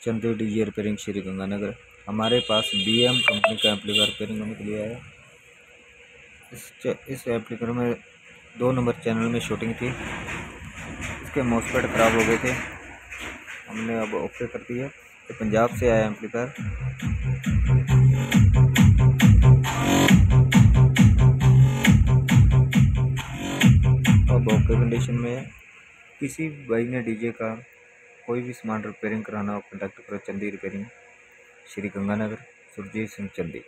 चंदी DJ repairing Shri Ganganagar. हमारे पास BM company का amplifier repairing होने के लिए आया है। इस एम्पलीफायर में 2 नंबर चैनल में शूटिंग थी, इसके मॉसफेट ख़राब हो गए थे, हमने अब ओके कर दिया। तो पंजाब से आया एम्पलीफायर। अब ओके कंडीशन में है। किसी भाई ने डीजे का कोई भी सामान रिपेयरिंग कराना हो, कॉन्टैक्ट करो चंदी रिपेयरिंग श्री गंगानगर, सुरजीत सिंह चंदी।